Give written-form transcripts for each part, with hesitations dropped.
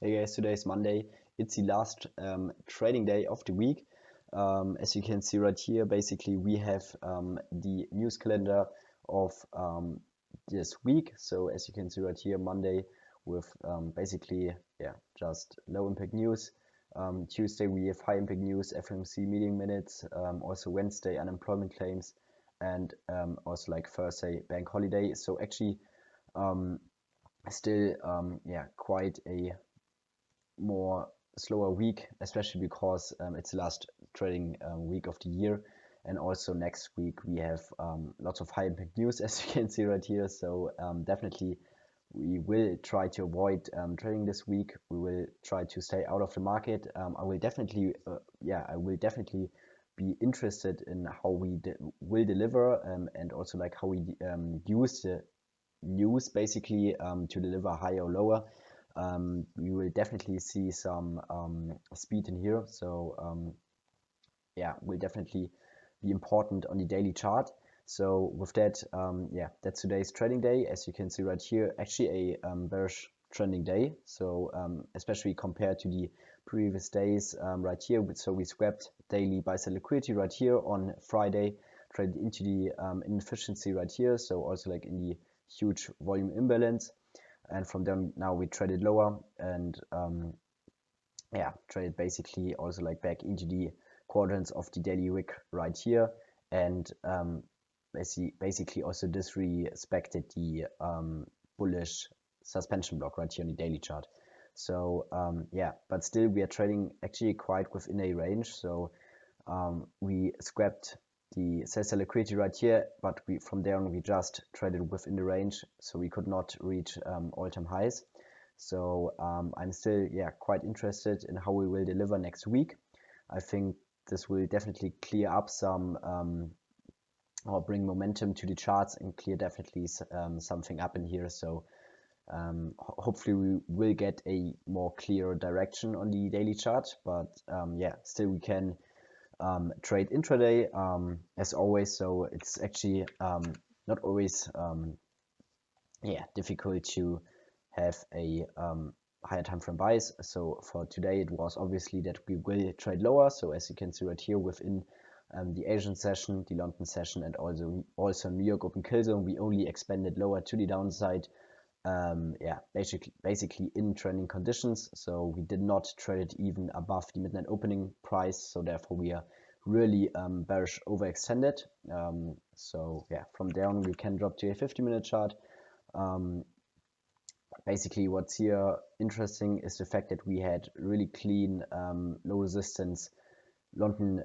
Hey guys, today is Monday. It's the last trading day of the week. As you can see right here, basically we have the news calendar of this week. So as you can see right here, Monday with basically just low impact news. Tuesday we have high impact news, FOMC meeting minutes. Also Wednesday unemployment claims, and also like Thursday bank holiday. So actually still quite a more slower week, especially because it's the last trading week of the year, and also next week we have lots of high impact news, as you can see right here. So definitely we will try to avoid trading this week. We will try to stay out of the market. I will definitely be interested in how we will deliver and also like how we use the news basically to deliver higher or lower. We will definitely see some speed in here, so will definitely be important on the daily chart. So with that, that's today's trading day. As you can see right here, actually a bearish trending day, so especially compared to the previous days right here. So we swapped daily buy sell liquidity right here on Friday, traded into the inefficiency right here, so also like in the huge volume imbalance. And from there now we traded lower and traded basically also like back into the quadrants of the daily wick right here, and basically also disrespected the bullish suspension block right here on the daily chart. So but still we are trading actually quite within a range. So we scrapped the sell liquidity right here, but from there on we just traded within the range, so we could not reach all-time highs. So I'm still quite interested in how we will deliver next week. I think this will definitely clear up some or bring momentum to the charts and clear definitely something up in here. So hopefully we will get a more clear direction on the daily chart, but still we can trade intraday as always. So it's actually not always difficult to have a higher time frame buys. So for today it was obviously that we will trade lower. So as you can see right here within the Asian session, the London session, and also New York open kill zone, we only expanded lower to the downside. Basically in trending conditions, so we did not trade it even above the midnight opening price, so therefore we are really bearish overextended. So from there on we can drop to a 50-minute chart. Basically what's here interesting is the fact that we had really clean low resistance London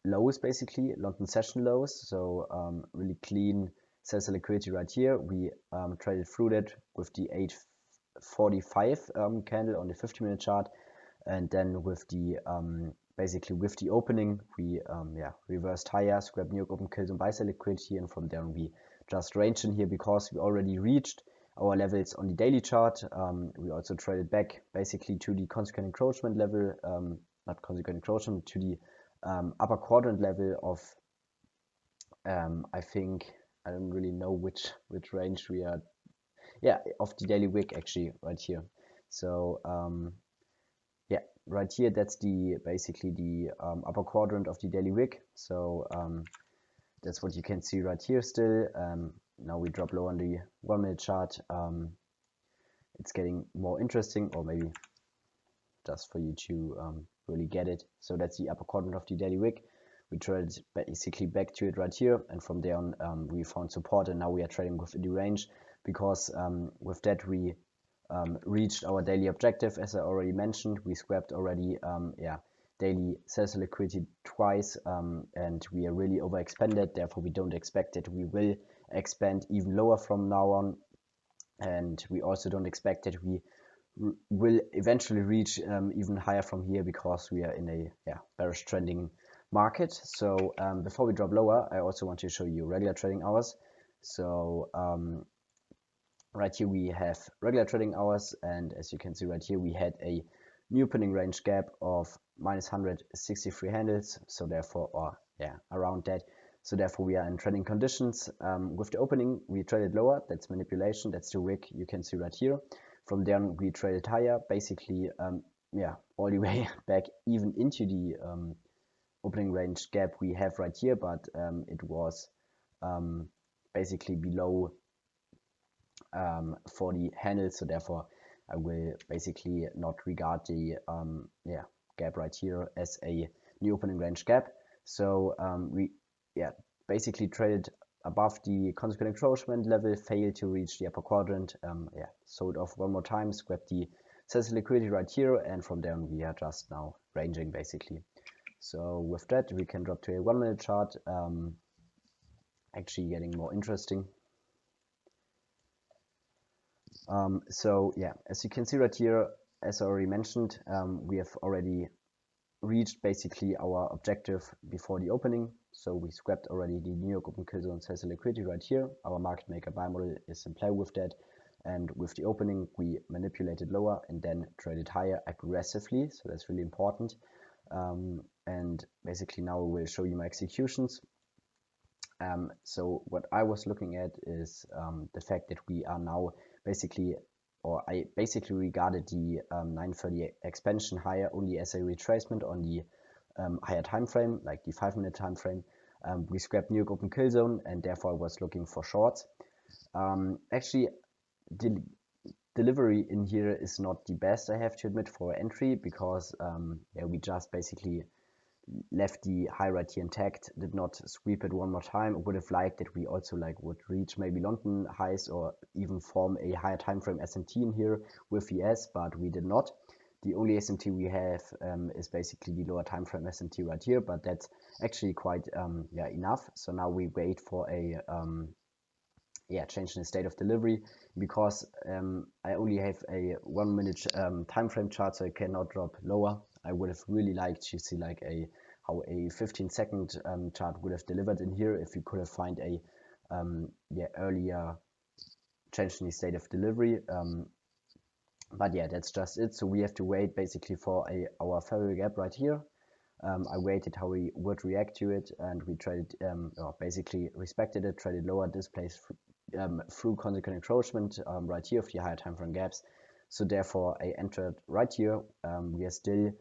lows, basically London session lows, so really clean sell liquidity right here. We traded through that with the 845 candle on the 50-minute chart, and then with the basically with the opening we reversed higher, scrapped New York open kills and buy sell liquidity, and from there on we just ranged in here because we already reached our levels on the daily chart. We also traded back basically to the consequent encroachment level, not consequent encroachment, to the upper quadrant level of I think, I don't really know which range we are, of the daily wick actually right here. So right here that's the basically the upper quadrant of the daily wick. So that's what you can see right here still. Now we drop low on the 1-minute chart. It's getting more interesting, or maybe just for you to really get it. So that's the upper quadrant of the daily wick. We traded basically back to it right here, and from there on we found support, and now we are trading within the range because with that we reached our daily objective. As I already mentioned, we scrapped already daily sell liquidity twice, and we are really overexpanded. Therefore we don't expect that we will expand even lower from now on, and we also don't expect that we will eventually reach even higher from here, because we are in a bearish trending market. So before we drop lower, I also want to show you regular trading hours. So right here we have regular trading hours, and as you can see right here we had a new opening range gap of minus 163 handles, so therefore around that. So therefore we are in trading conditions. With the opening we traded lower, that's manipulation, that's the wick you can see right here. From there on, we traded higher, basically, all the way back even into the opening range gap we have right here, but it was basically below for the handle, so therefore I will basically not regard the gap right here as a new opening range gap. So we basically traded above the consequent encroachment level, failed to reach the upper quadrant, sold off one more time, scrapped the sales liquidity right here, and from there on we are just now ranging basically. So with that, we can drop to a 1 minute chart, actually getting more interesting. So yeah, as you can see right here, as I already mentioned, we have already reached basically our objective before the opening. So we scrapped already the New York open kill zone sales liquidity right here. Our market maker buy model is in play with that. And with the opening, we manipulated lower and then traded higher aggressively. So that's really important. And basically now we will show you my executions. So what I was looking at is the fact that we are now basically, or I basically regarded the 930 expansion higher only as a retracement on the higher time frame, like the 5 minute time frame. We scrapped New York open kill zone, and therefore I was looking for shorts. Actually, the delivery in here is not the best, I have to admit, for entry, because we just basically left the high right here intact, did not sweep it one more time. I would have liked that we also would reach maybe London highs or even form a higher time frame SMT in here with ES, but we did not. The only SMT we have is basically the lower time frame SMT right here, but that's actually quite enough. So now we wait for a change in the state of delivery, because I only have a 1 minute time frame chart, so I cannot drop lower. I would have really liked to see how a 15-second chart would have delivered in here if we could have found a earlier change in the state of delivery. But yeah, that's just it. So we have to wait basically for our failure gap right here. I waited how we would react to it, and we traded, basically respected it, traded lower, displaced through consequent encroachment right here of the higher time frame gaps. So therefore I entered right here. We are still,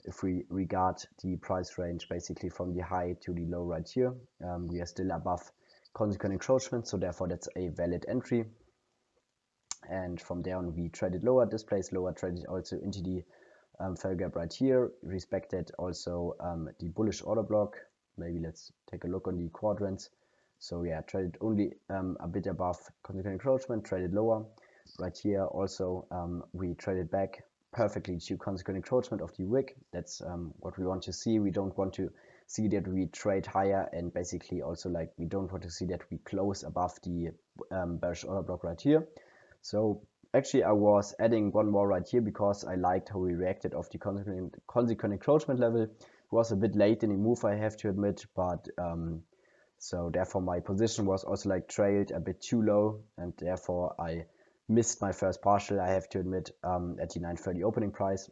if we regard the price range basically from the high to the low right here, we are still above consequent encroachment, so therefore that's a valid entry. And from there on we traded lower, displaced lower, traded also into the failure gap right here, respected also the bullish order block. Maybe let's take a look on the quadrants. So yeah, traded only a bit above consequent encroachment, traded lower. Right here also we traded back perfectly to consequent encroachment of the wick. That's what we want to see. We don't want to see that we trade higher, and basically also we don't want to see that we close above the bearish order block right here. So actually I was adding one more right here because I liked how we reacted of the consequent encroachment level. It was a bit late in the move, I have to admit, but so therefore my position was also trailed a bit too low, and therefore I missed my first partial, I have to admit, at the 930 opening price.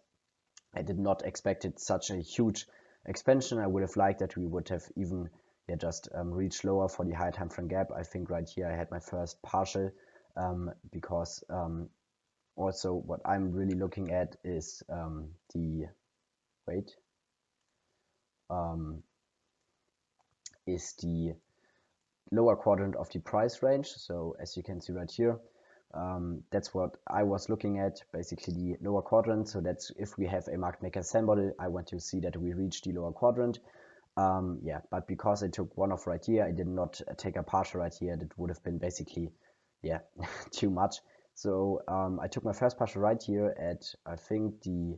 I did not expect it such a huge expansion. I would have liked that we would have even just reached lower for the higher time frame gap. I think right here I had my first partial, because also what I'm really looking at is the lower quadrant of the price range. So as you can see right here, that's what I was looking at, basically the lower quadrant. So that's if we have a market maker M.M.B.M model, I want to see that we reach the lower quadrant. But because I took one off right here, I did not take a partial right here. That would have been basically too much. So I took my first partial right here at, I think, the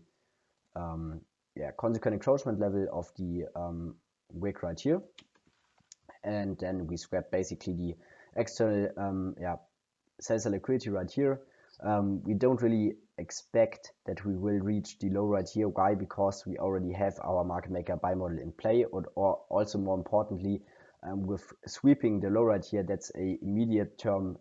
consequent encroachment level of the wick right here, and then we scrapped basically the external sales liquidity right here. We don't really expect that we will reach the low right here. Why? Because we already have our market maker buy model in play, or also more importantly, with sweeping the low right here, that's a immediate term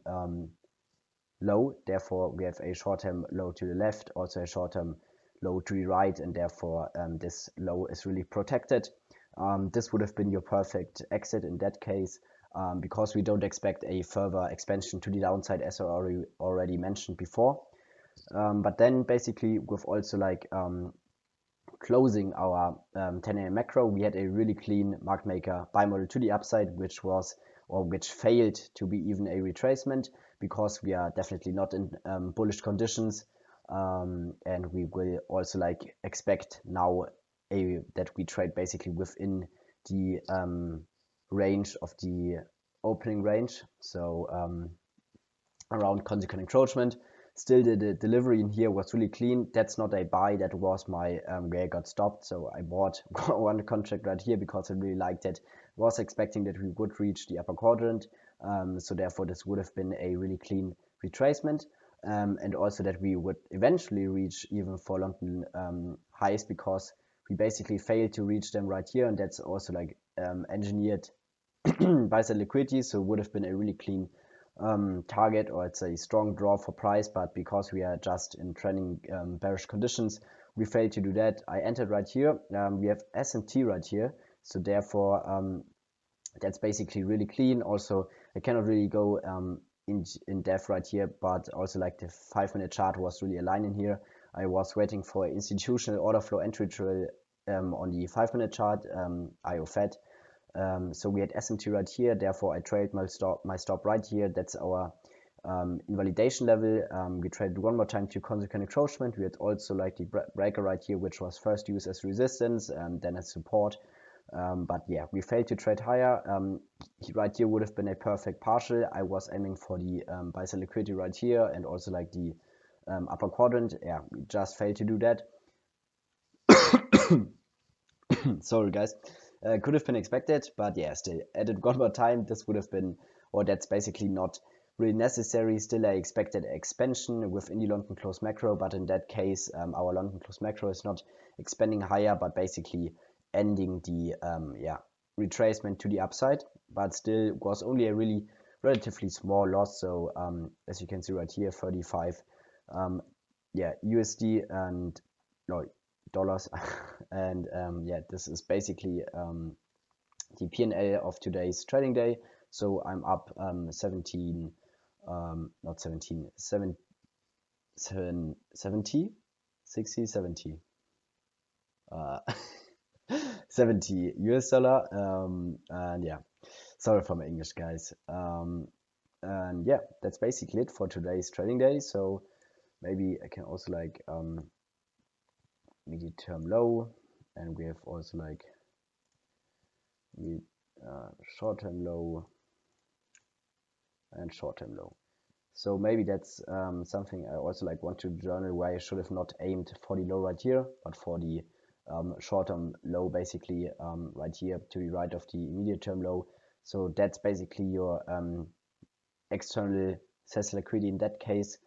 low. Therefore we have a short-term low to the left, also a short-term low to the right, and therefore this low is really protected. This would have been your perfect exit in that case, because we don't expect a further expansion to the downside, as I already mentioned before. But then basically with also like closing our 10 a.m. macro, we had a really clean market maker buy model to the upside, which failed to be even a retracement, because we are definitely not in bullish conditions, and we will also like expect now that we trade basically within the range of the opening range, so around consequent encroachment. Still, the delivery in here was really clean. That's not a buy, that was my where I got stopped. So I bought one contract right here because I really liked it. Was expecting that we would reach the upper quadrant. So therefore, this would have been a really clean retracement. And also that we would eventually reach even for London highs, because we basically failed to reach them right here. And that's also like engineered by the liquidity. So it would have been a really clean target, or it's a strong draw for price, but because we are just in trending bearish conditions, we failed to do that. I entered right here. We have S&T right here, so therefore that's basically really clean. Also, I cannot really go in depth right here, but also like the 5-minute chart was really aligned in here. I was waiting for institutional order flow entry drill on the 5-minute chart, IO Fed. So we had S&T right here, therefore I traded my stop right here. That's our invalidation level. We traded one more time to consequent encroachment. We had also like the breaker right here, which was first used as resistance and then as support. But yeah, we failed to trade higher. Right here would have been a perfect partial. I was aiming for the buy side liquidity right here, and also like the upper quadrant. Yeah, we just failed to do that. Sorry guys. Could have been expected, but yeah, still, added one more time, this would have been, or that's basically not really necessary. Still, I expected expansion within the London close macro, but in that case, our London close macro is not expanding higher, but basically ending the retracement to the upside, but still was only a really relatively small loss. So as you can see right here, 35 USD and no, dollars. And yeah, this is basically the P&L of today's trading day. So I'm up 70 70 US dollar. And yeah, sorry for my English, guys. And yeah, that's basically it for today's trading day. So maybe I can also like medium term low, and we have also like short term low and short term low. So maybe that's something I also like want to journal, where I should have not aimed for the low right here, but for the short term low, basically right here to the right of the immediate term low. So that's basically your external sales liquidity in that case,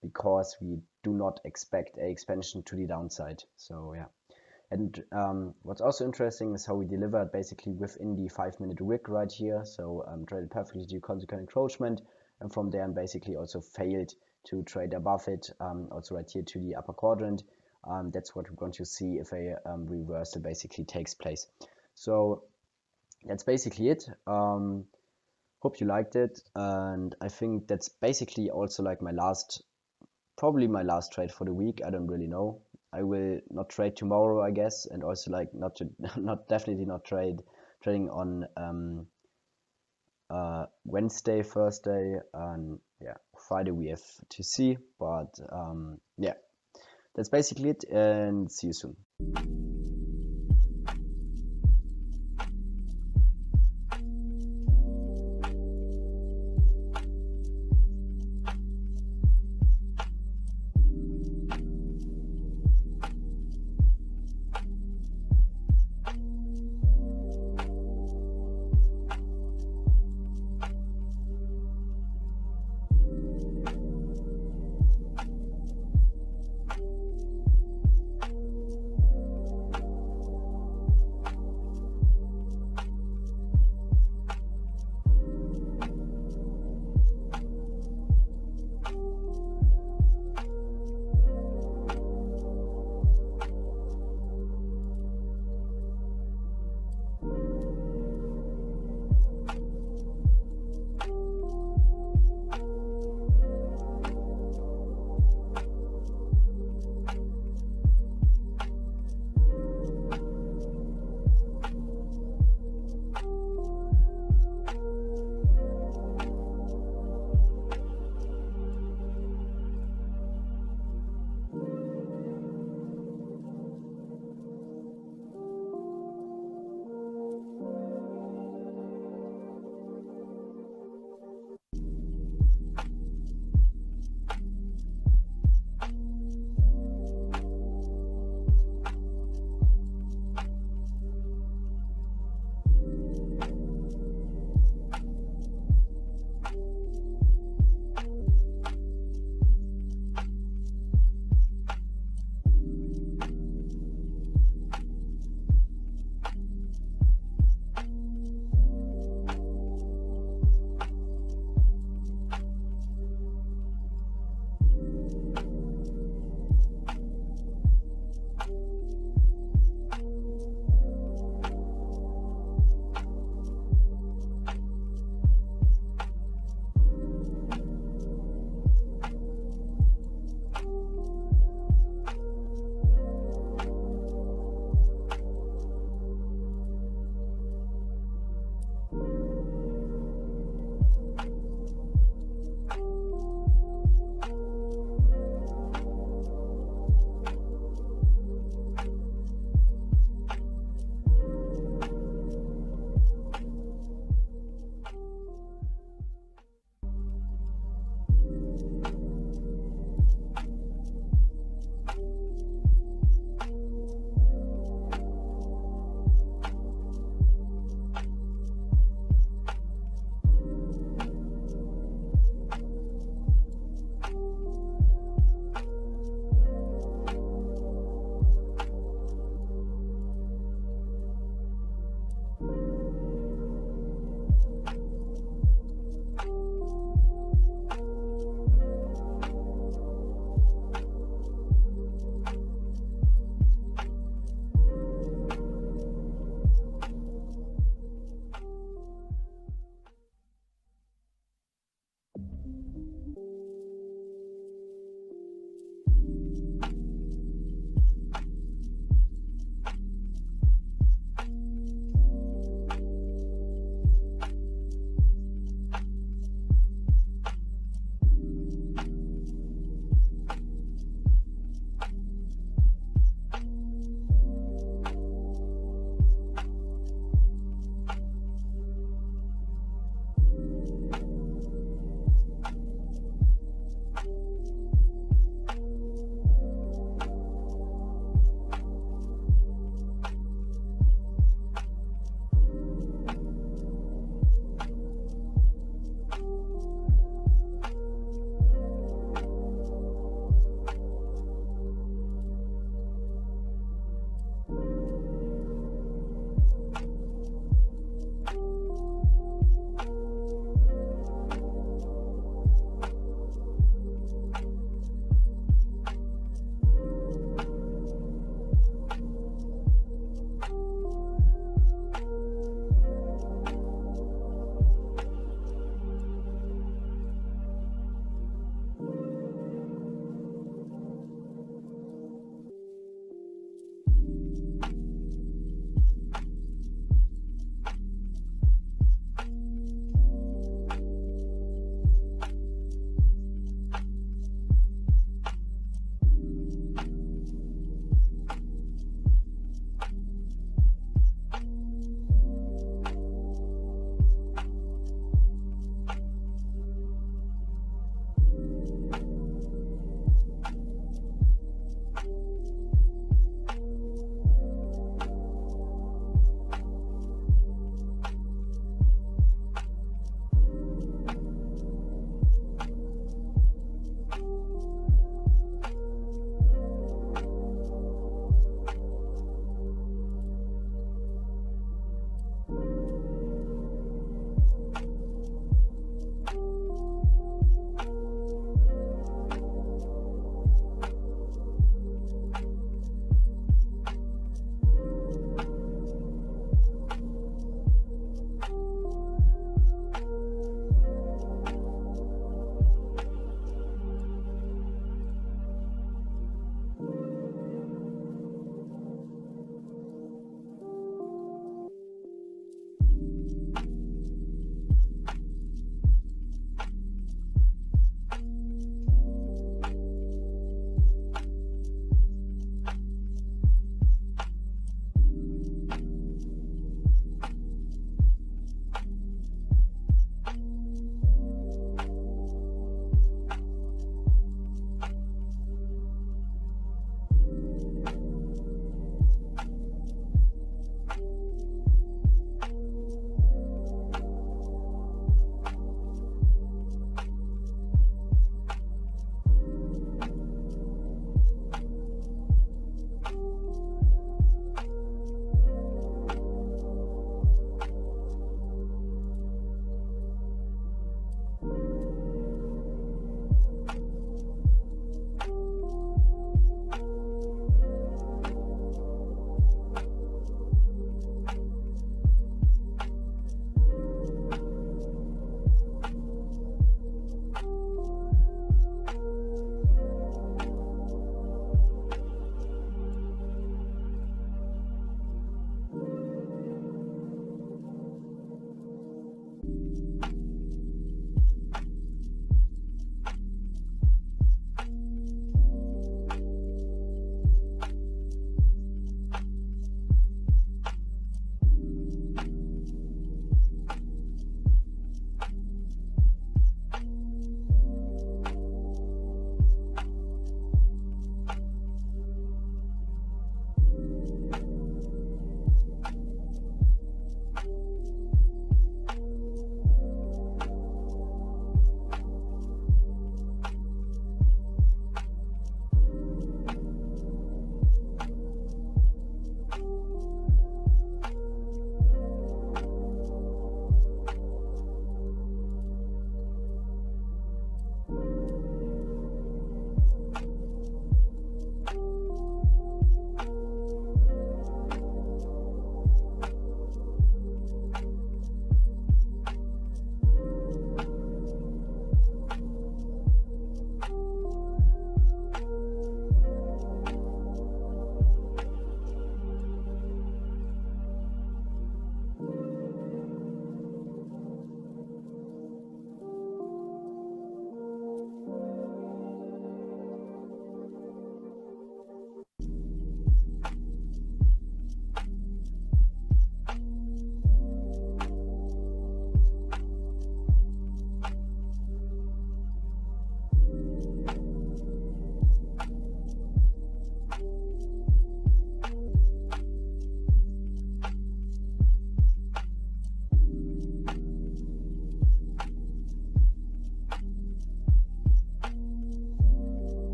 because we do not expect a expansion to the downside. So yeah. And what's also interesting is how we delivered basically within the 5-minute wick right here. So traded perfectly to consequent encroachment, and from there basically also failed to trade above it, also right here to the upper quadrant. That's what we're going to see if a reversal basically takes place. So that's basically it. Hope you liked it, and I think that's basically also like probably my last trade for the week. I don't really know. I will not trade tomorrow, I guess, and also like definitely not trading on Wednesday, Thursday, and yeah, Friday we have to see. But yeah, that's basically it, and see you soon.